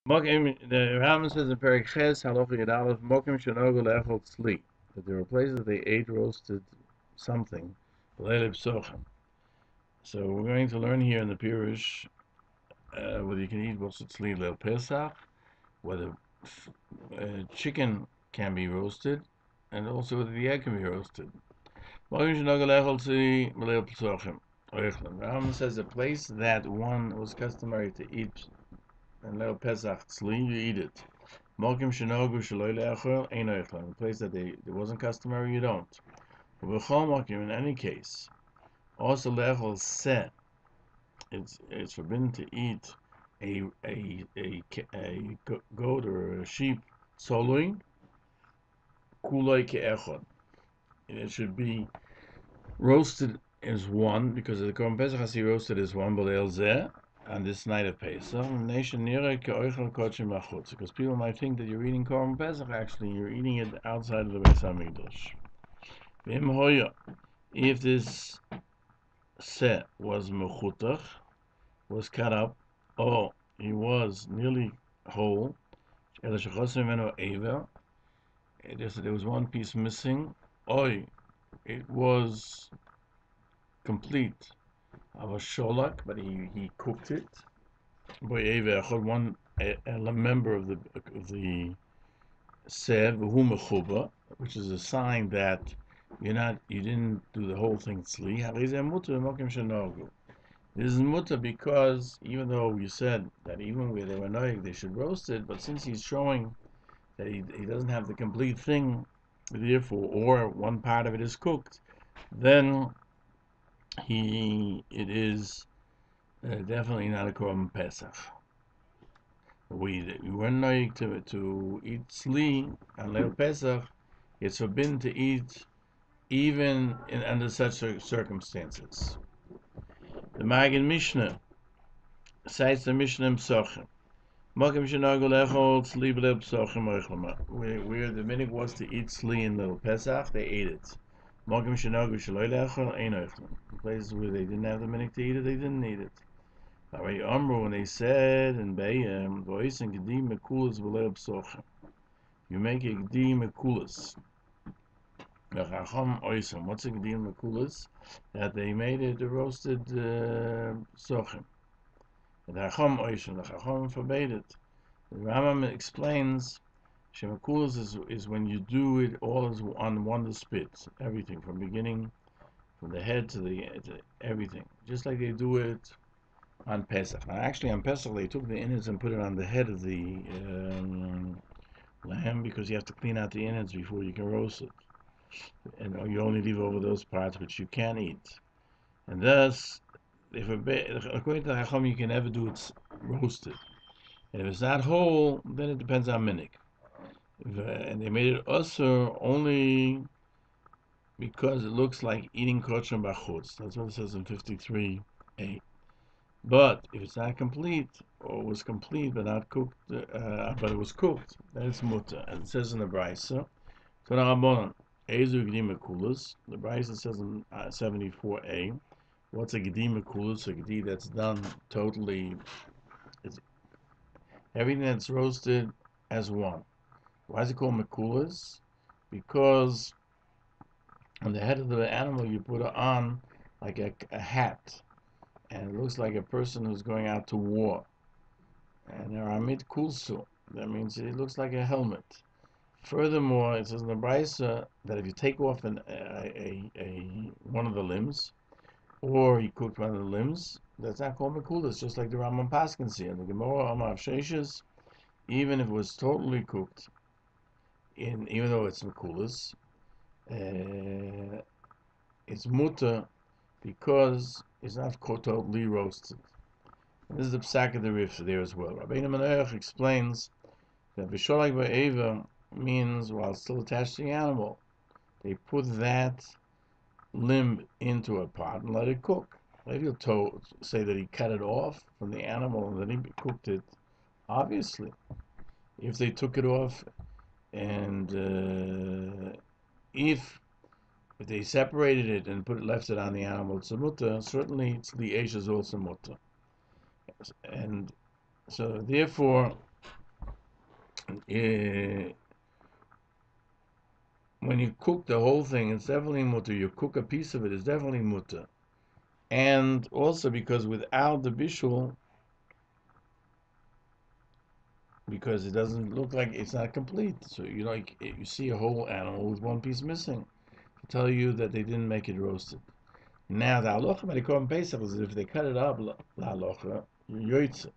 The Rambam says in Perek Ches, Halacha Yud Mokim Shenogu Le'echol Tzli, that there were places that they ate roasted something, Le'elib Sochem. So we're going to learn here in the Peirush whether you can eat roasted tzli Leil Pesach, whether chicken can be roasted, and also whether the egg can be roasted. Rambam says a place that one was customary to eat and Leil Pesach tzli, you eat it. Mokim shenogu shaloi le'achol ein oichlan. A place that it wasn't customary, you don't. V'chol mokim, in any case, also le'achol seh. It's forbidden to eat a goat or a sheep solui kuloi ke'echod. It should be roasted as one, because the Korban Pesach has to be roasted as one, b'leil zeh, on this night of Pesach. Because people might think that you're eating Korban Pesach, actually you're eating it outside of the Beis HaMikdash. If this set was mechutach, was cut up, or he was nearly whole, there was one piece missing, or it was complete of a sholak, but he cooked it. One a member of the said which is a sign that you didn't do the whole thing tzli. This is mutter because even though you said that even where they were noig they should roast it, but since he's showing that he doesn't have the complete thing, therefore, or one part of it is cooked, then it is definitely not a korban pesach. We were noig to eat tzli and leil pesach. It's forbidden to eat even under such circumstances. The Magen Mishnah cites the Mishnah in Psochim. Where the minig was to eat tzli in the Pesach, they ate it. Places where they didn't have the minig to eat it, they didn't eat it. When they said in Bayam, you make a gdim mekulas. What's a gdim mekulas? That they made it a roasted sochim. The Chacham forbade it. The Rambam explains Shemakulas is when you do it all as on one spit, everything from beginning, from the head to everything, just like they do it on Pesach. Now, actually, on Pesach they took the innards and put it on the head of the lamb because you have to clean out the innards before you can roast it, and you only leave over those parts which you can eat, and thus. According to the Chacham, you can never do it roasted. And if it's not whole, then it depends on minik. And they made it also only because it looks like eating kosher bachutz. That's what it says in 53a. But if it's not complete, or was complete but not cooked, but it was cooked, then it's mutter. As it says in the Brisa. So the Rabbanon, Ezu Gdim Mekulas. The Brisa says in 74a. What's a Gdim Mekulas? A Gdim that's done totally. It's everything that's roasted as one. Why is it called mekulas? Because on the head of the animal you put it on like a hat, and it looks like a person who's going out to war. And there are mit kulsu. That means it looks like a helmet. Furthermore, it says in the Brisa that if you take off one of the limbs, or you cook one of the limbs, that's not called mekulas, just like the Rambam Paskin see. And the Gemara Amar Sheshes, even if it was totally cooked, even though it's mekulas, it's mutter because it's not totally roasted. And this is the psak of the Rif there as well. Rabbeinu Menach explains that Visholak Ba'eva means while still attached to the animal, they put that limb into a pot and let it cook. If you say that he cut it off from the animal and then he cooked it, obviously, if they took it off and if they separated it and left it on the animal, it's a mutter. Certainly, it's the Eish is also mutter. And so, therefore, when you cook the whole thing, it's definitely mutter. You cook a piece of it, it's definitely mutter. And also because without the bishul, because it doesn't look like it's not complete. So you see a whole animal with one piece missing to tell you that they didn't make it roasted. Now the halacha by the Korban Pesach is if they cut it up la halacha, yoytze.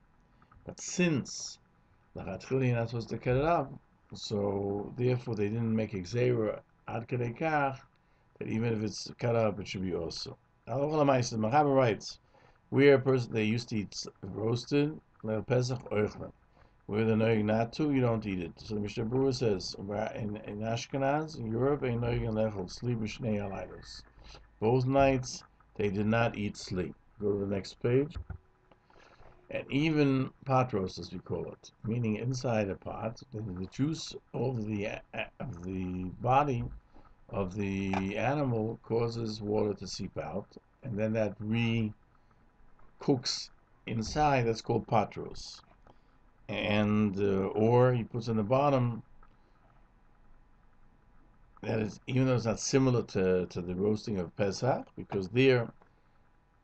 But since lachatchila you're not supposed to cut it up, so therefore they didn't make a gzeira ad kedei kach that even if it's cut up, it should be also. Halacha l'maisa, Machaber writes, where a person they used to eat roasted leil Pesach oichlan. Where they're knowing not to, you don't eat it. So the Mishnah Berurah says in Ashkenaz, in Europe, ain't knowing lechol sleep b'shnei halaylos. Both nights they did not eat sleep. Go to the next page. And even pot roast, as we call it, meaning inside a pot, the juice of the body of the animal causes water to seep out, and then that re-cooks inside. That's called pot roast. And or he puts in the bottom. That is, even though it's not similar to the roasting of Pesach, because there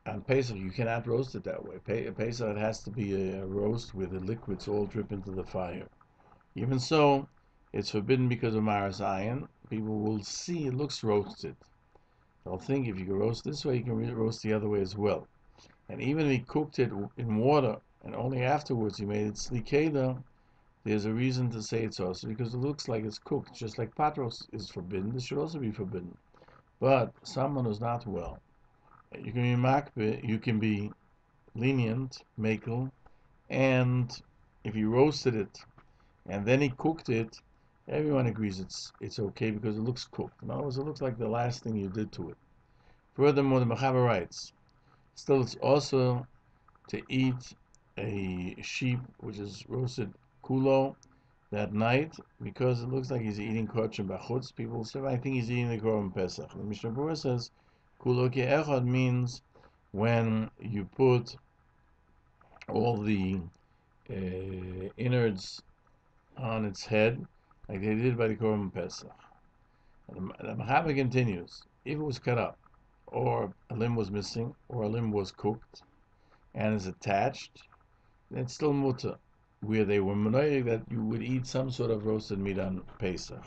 on Pesach you cannot roast it that way. Pesach it has to be a roast where the liquids all drip into the fire. Even so, it's forbidden because of Maras Ayin. People will see it looks roasted. They'll think if you can roast this way, you can roast the other way as well. And even if he cooked it in water and only afterwards he made it slikeda, there's a reason to say it's also because it looks like it's cooked. Just like pot roast is forbidden, this should also be forbidden. But someone who's not well, you can be makbeh, you can be lenient, makel, and if he roasted it and then he cooked it, everyone agrees it's okay because it looks cooked. In other words, it looks like the last thing you did to it. Furthermore, the Machaber writes, still it's also to eat a sheep which is roasted kulo that night because it looks like he's eating kosher bachutz. People say, I think he's eating the Korban Pesach. The Mishnah Berurah says, kulo ke'echad means when you put all the innards on its head, like they did by the Korban Pesach. And the Machaber continues, if it was cut up, or a limb was missing, or a limb was cooked, and is attached, then it's still mutter. Where they were menoyeg that you would eat some sort of roasted meat on Pesach.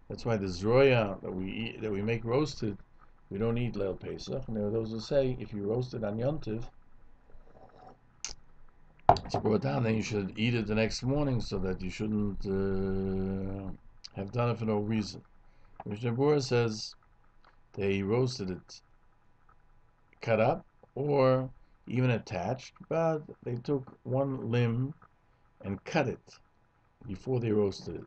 That's why the zroya that we make roasted, we don't eat leil Pesach. And there are those who say if you roast it on Yontiv, it's brought down, then you should eat it the next morning so that you shouldn't have done it for no reason. Mishnah Berurah says they roasted it cut up or even attached, but they took one limb and cut it before they roasted it.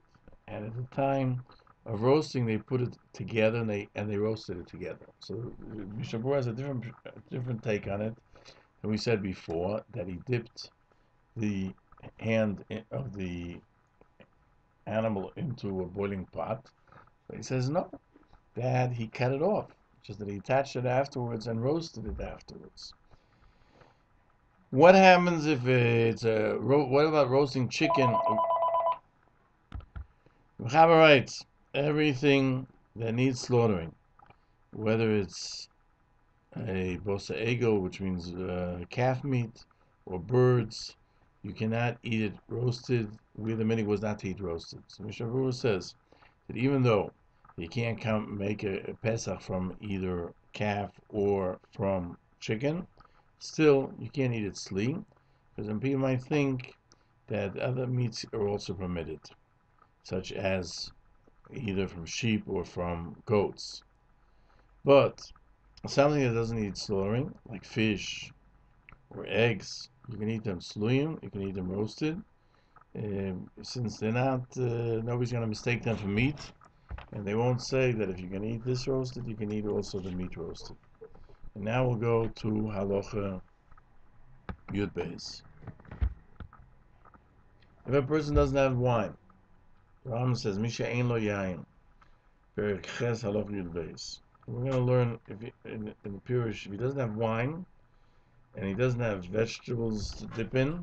And at the time of roasting, they put it together and they roasted it together. So Mishnah Berurah has a different take on it than we said before, that he dipped the hand of the animal into a boiling pot. But he says no, that he cut it off, just that he attached it afterwards and roasted it afterwards. What happens if it's what about roasting chicken? Chava writes, everything that needs slaughtering, whether it's a bosa ego, which means calf meat, or birds, you cannot eat it roasted. Where the minig was not to eat roasted. So Mishnah Berurah says that even though you can't make a Pesach from either calf or from chicken, still you can't eat it sli, because then people might think that other meats are also permitted, such as either from sheep or from goats. But something that doesn't need slaughtering, like fish or eggs, you can eat them sluyim, you can eat them roasted, since they're not, nobody's going to mistake them for meat, and they won't say that if you can eat this roasted, you can eat also the meat roasted. And now we'll go to Halacha Yud Beis. If a person doesn't have wine, Rambam says, Misha ein lo yain, Perek Ches Halacha Yud Beis. We're going to learn in the Peirush, if he doesn't have wine, and he doesn't have vegetables to dip in,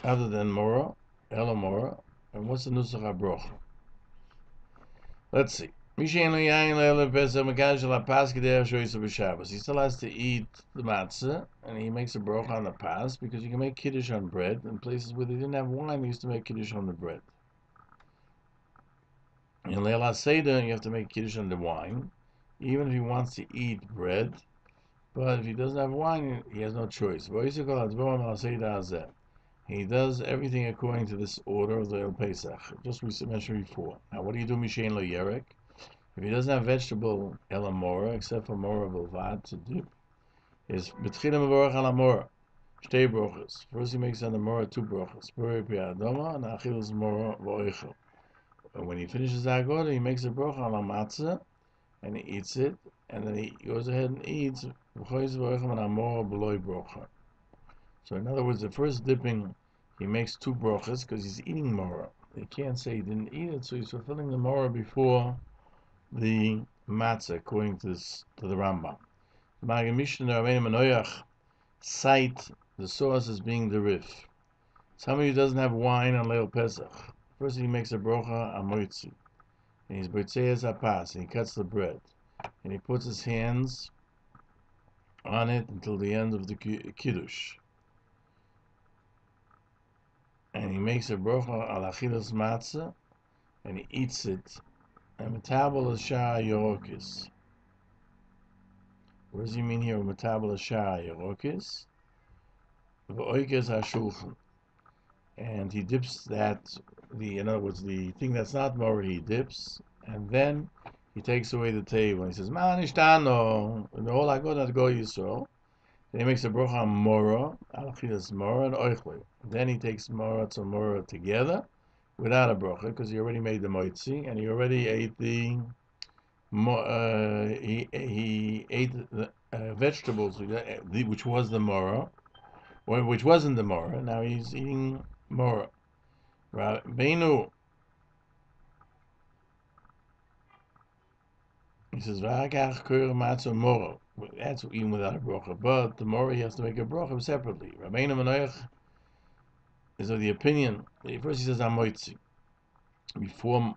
other than mora, ela mora, And what's the nusach habrocha? Let's see. He still has to eat the matzah, and he makes a brocha on the pas because you can make kiddush on bread. In places where they didn't have wine, they used to make kiddush on the bread. In Leila Seder, you have to make kiddush on the wine, even if he wants to eat bread. But if he doesn't have wine, he has no choice. He does everything according to this order of the El Pesach, just we mentioned before. Now, what do you do, Mishain Lo Yerek? If he doesn't have vegetable elamora, except for mora bilvad to dip, is betchilim avorach al amora, shtei brochas. First he makes on the mora 2 brochas, puri piadoma and achilus mora v'oichel. And when he finishes the agoda, he makes a brocha on a matzah, and he eats it, and then he goes ahead and eats v'chois v'oichel and amora b'loi brocha. So in other words, the first dipping, he makes 2 brochas because he's eating mora. He can't say he didn't eat it, so he's fulfilling the mora before the matzah, according to the Rambam. The Magen Mishnah Rae Gann cite the source as being the Rif. Somebody who doesn't have wine on Leil Pesach, first he makes a brocha on moitzi, and he's boitzeas hapas, and he cuts the bread, and he puts his hands on it until the end of the kiddush, and he makes a brocha al achilas matzah, and he eats it. And metabel is shara yorokis. What does he mean here? Metabel is shara yorokis. V'oikes hashulchan. And he dips that, in other words, the thing that's not mora, he dips, and then he takes away the table. And he says, "Man ishtano," and the whole agoda go Yisrael. Then he makes a brocha on mora, alachilas mora and oichle. Then he takes mora to mora together, without a brocha, because he already made the moitzi, and he already ate the he ate the vegetables, which was the mora, or which wasn't the mora. Now he's eating mora. Beinu, he says, "V'akach koyer matzah mora." That's eating without a brocha, but the mora he has to make a brocha separately. Rabbeinu Manoach is of the opinion. First he says amoitzi before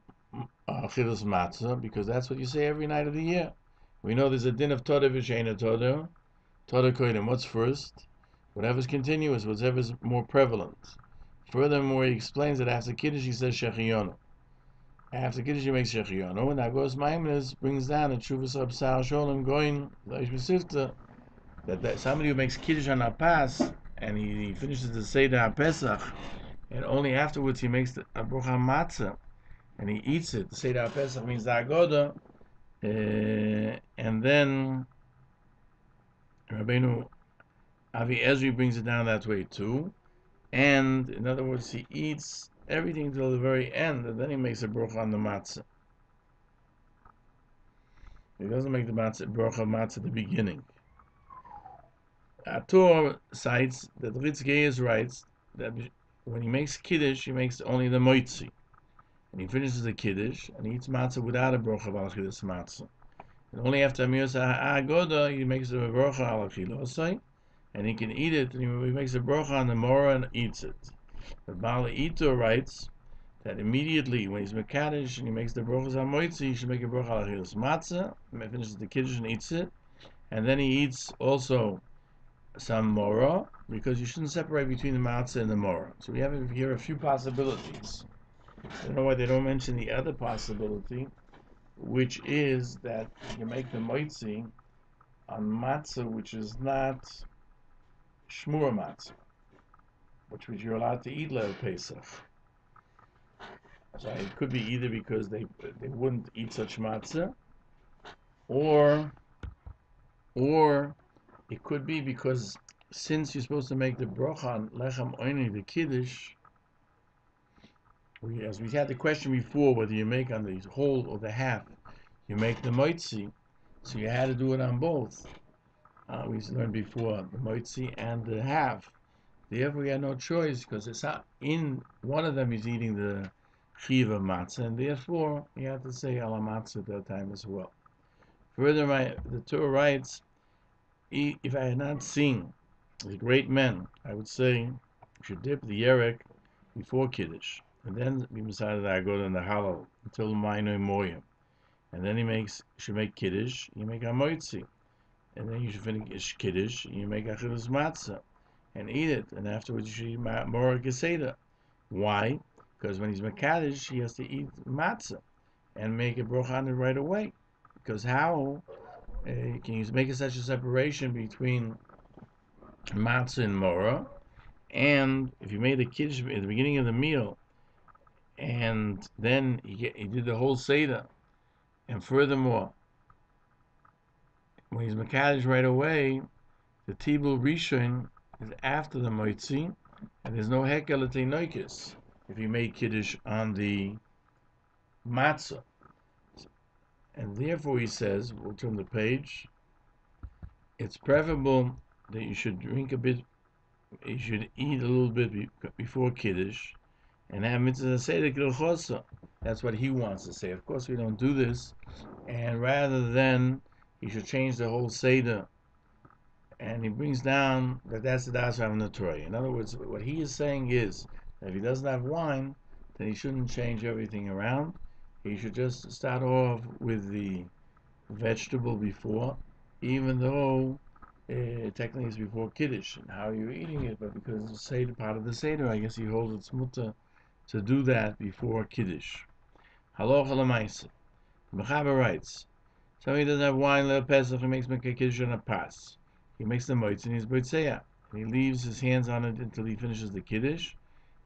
Hilchos Matzah, because that's what you say every night of the year. We know there's a din of Todah v'sheina Todah, Todah koydem. What's first? Whatever's continuous, whatever's more prevalent. Furthermore, he explains that after Kiddush he says Shechionu. After Kiddush he makes Shechionu, and Agos Maimonides brings down a Tshuvas Rab Sar Sholem going that somebody who makes Kiddush on Apas and he finishes the Seder HaPesach, and only afterwards he makes the Brocha Matzah, and he eats it. The Seder HaPesach means the Agoda, and then Rabbeinu Avi Ezri brings it down that way too. And in other words, he eats everything till the very end, and then he makes a brocha on the matzah. He doesn't make the brocha matzah at the beginning. Ator cites that Ritzgeis writes that when he makes kiddush, he makes only the moitzi, and he finishes the kiddush and he eats matzah without a brocha al achilas matzah. And only after Amiras Agoda he makes a brocha al achilosai, and he can eat it, and he makes a brocha on the mora and eats it. But Bala Ito writes that immediately when he's mekadosh and he makes the brochas on moitzi, he should make a brocha al achilas matzah, and he finishes the kiddush and eats it, and then he eats also some mora, because you shouldn't separate between the matzah and the mora. So we have here a few possibilities. I don't know why they don't mention the other possibility, which is that you make the moitzi on matzah which is not shmura matzah, which you're allowed to eat leil Pesach. So it could be either because they wouldn't eat such matzah, or it could be because since you're supposed to make the brocha on lechem oini, the kiddush, as we had the question before, whether you make on the whole or the half, you make the moitzi, so you had to do it on both. We learned before the moitzi and the half. Therefore, we had no choice because it's not in one of them. He's eating the chiva matzah, and therefore you have to say ala matzah at that time as well. Further, the Torah writes, if I had not seen the great men, I would say you should dip the yerek before kiddush. and then be beside the Agoda and the Halal until Maino Moyim. And then should make Kiddush, you make a Moitzi. And then you should finish Kiddush, you make a Hilchos Matzah and eat it. And afterwards you should eat more Geseda. Why? Because when he's Makadosh, he has to eat Matzah and make a brocha on it right away. Because how can you make such a separation between Matzah and Mora? And if you made the Kiddush at the beginning of the meal, and then he did the whole Seder, and furthermore, when he's Makadosh right away, the Tibul Rishon is after the Moitzi, and there's no Hekel Noikis if you made Kiddush on the Matzah. And therefore he says, we'll turn the page, it's preferable that you should drink a bit, you should eat a little bit before Kiddush, and have mitzvah seder kilchosa. That's what he wants to say. Of course, we don't do this, and rather than he should change the whole seder, and he brings down that that's the das of the Torah. In other words, what he is saying is that if he doesn't have wine, then he shouldn't change everything around. He should just start off with the vegetable before, even though technically it's before Kiddush. And how are you eating it? But because it's a seder, part of the seder, I guess he holds it's mutter to do that before Kiddush. Halacha l'maisa. The Mechaber writes, somebody doesn't have wine, let Pesach, he makes Kiddush on a pas. He makes the moitz and he's boitzeya. He leaves his hands on it until he finishes the Kiddush.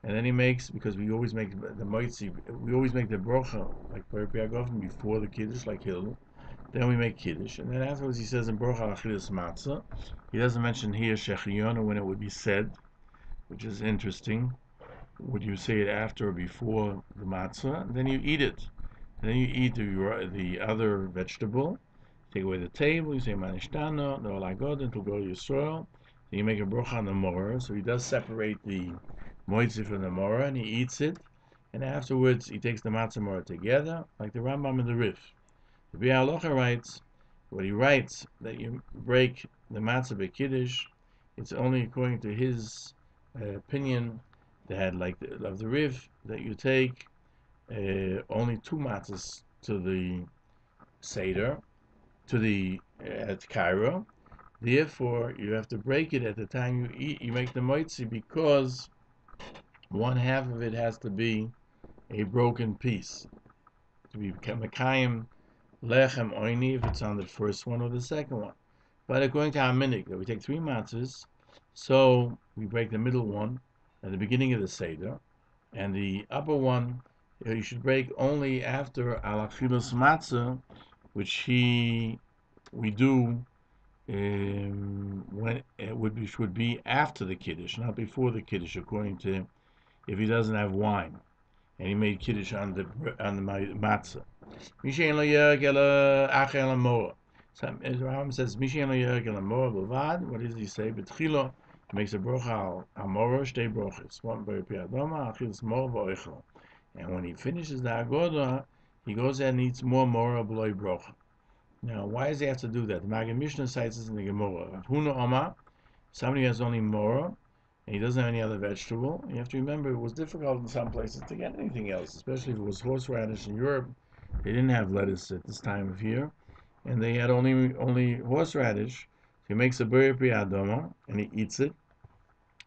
And then he makes, because we always make the moitzi, we always make the brocha, like before the Kiddush, like Hill. Then we make Kiddush. And then afterwards he says in brocha achilles matzah. He doesn't mention here shechion, when it would be said, which is interesting. Would you say it after or before the matzah? And then you eat it. And then you eat the other vegetable. Take away the table. You say manishtano, no lagod, until go to your soil. Then you make a brocha on the morah. So he does separate the moitzi from the morah, and he eats it. And afterwards he takes the matzah morah together, like the Rambam and the Rif. The Halacha writes, what he writes, that you break the matzah b'kiddush, it's only according to his opinion that, like of the Riv, that you take only 2 matzahs to the Seder, to the at Cairo. Therefore, you have to break it at the time you eat. You make the moitzi because 1/2 of it has to be a broken piece to be mekayim lechem oini if it's on the first one or the second one. But according to our minhag, that we take 3 matzahs, so we break the middle one at the beginning of the Seder, and the upper one you should break only after al achilus matzah, which we do when it would be after the Kiddush, not before the Kiddush, according to if he doesn't have wine and he made Kiddush on the matzah. Mishen lo yerek ela acher la mora. So Rambam says Mishen lo yerek ela mora b'vad. What does he say? B'tchilo he makes a brocha al mora shtei brochas. One by piadoma achilus mora v'oichel. And when he finishes the agoda, he goes and eats more mora b'loi brocha. Now, why does he have to do that? The Magen Mishnah cites this in the Gemara. Huna Oma, somebody has only mora, and he doesn't have any other vegetable. You have to remember, it was difficult in some places to get anything else, especially if it was horseradish in Europe. They didn't have lettuce at this time of year, and they had only horseradish. So he makes a buri priadoma, and he eats it.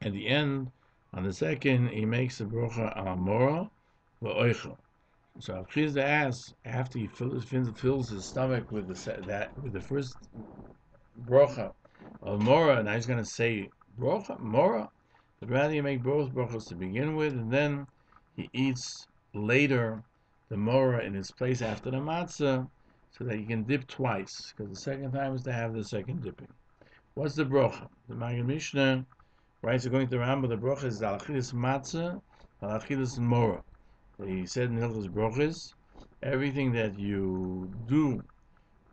At the end, on the second, he makes a brocha al mora v'oichel. So Chisda asks, after he fills his stomach with the first brocha of mora, now he's going to say brocha mora, but rather you make both brochas to begin with, and then he eats later the mora in its place after the matzah, so that you can dip twice, because the second time is to have the second dipping. What's the brocha? The Magen Mishnah writes, according to Rambam, the brocha is al achilus matzah, al achilus mora. He said in Hilchos Brochas, everything that you do,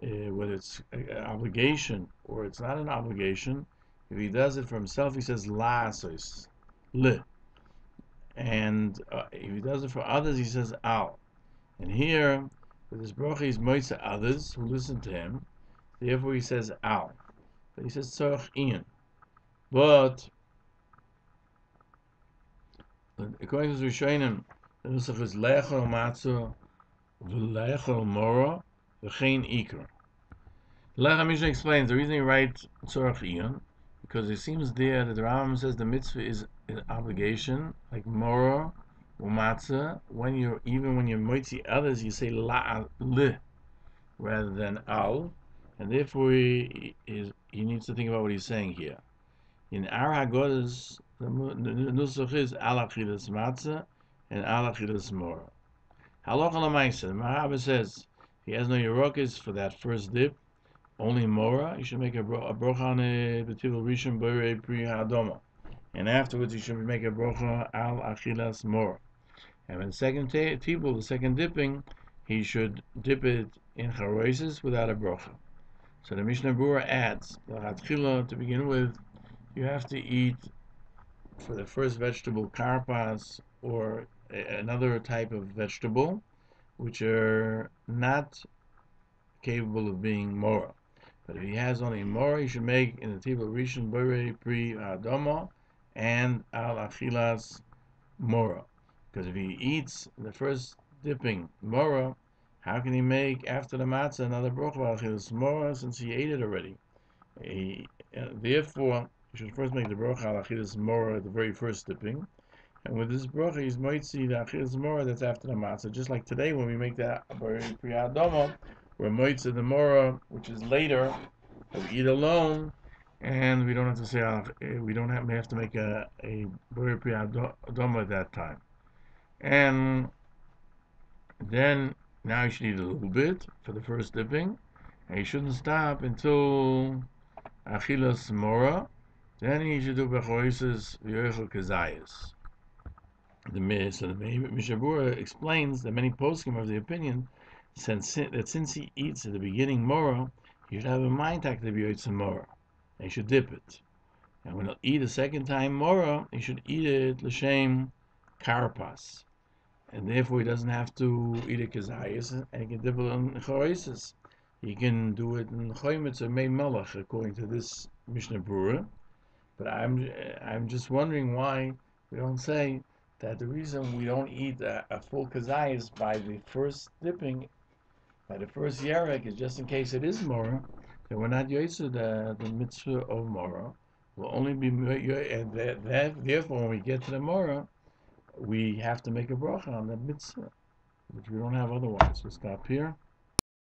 whether it's an obligation or it's not an obligation, if he does it for himself, he says la'asos, li. And if he does it for others, he says al. And here, with this brocha, he's moitze others who listen to him. Therefore, he says al. But he says tzorach ian. But according to the Rishonim, The nusach is lechol matzah v'lechol mora v'chein ikar. The Lechem Mishnah explains the reason he writes tzorach iyon because it seems there that the Rambam says the mitzvah is an obligation, like mora u'matzah. When you're moitzi others, you say la li rather than al, and therefore he needs to think about what he's saying here. In our Haggadahs, the nusach is al achilas matzah and al achilas mora. Halacha l'maisa, the Mahaber says if he has no yerokis for that first dip, only mora, you should make a brocha on a b'tivul rishon b'rei pri ha'adoma, and afterwards you should make a brocha al achilas mora. And when the second tibul, the second dipping, he should dip it in charoises without a brocha. So the Mishnah Berurah adds, to begin with, you have to eat for the first vegetable karpas or another type of vegetable which are not capable of being mora. But if he has only mora, he should make in the tibul rishon b'rei pri adoma and al achilas mora. Because if he eats the first dipping mora, how can he make after the matzah another brocha al achilas mora since he ate it already? Therefore, you should first make the brocha al achilas mora at the very first dipping, and with this brocha he's moitzi the achilas mora that's after the matzah. Just like today when we make the b'rei pri adoma, we're moitzi the mora which is later, that we eat alone, and we don't have to say we have to make a b'rei pri adoma at that time. And then now you should eat a little bit for the first dipping, and you shouldn't stop until achilas mora. Then you should do bechoises v'yochel kezayis. The Mishnah Berurah explains that many poskim are of the opinion that since he eats at the beginning mora, he should have a mind tak to be yotzei mora, and he should dip it. And when he'll eat a second time mora, he should eat it l'shem karpas, and therefore he doesn't have to eat it kezayis, and he can dip it in charoises. He can do it in chometz or mei melech according to this Mishnah Berurah. But I'm just wondering why we don't say that the reason we don't eat a full kazayas by the first dipping, by the first yarek, is just in case it is mora, that we're not yotzei the mitzvah of mora. Will only be and therefore when we get to the mora, we have to make a bracha on the mitzvah, which we don't have otherwise. We'll stop here.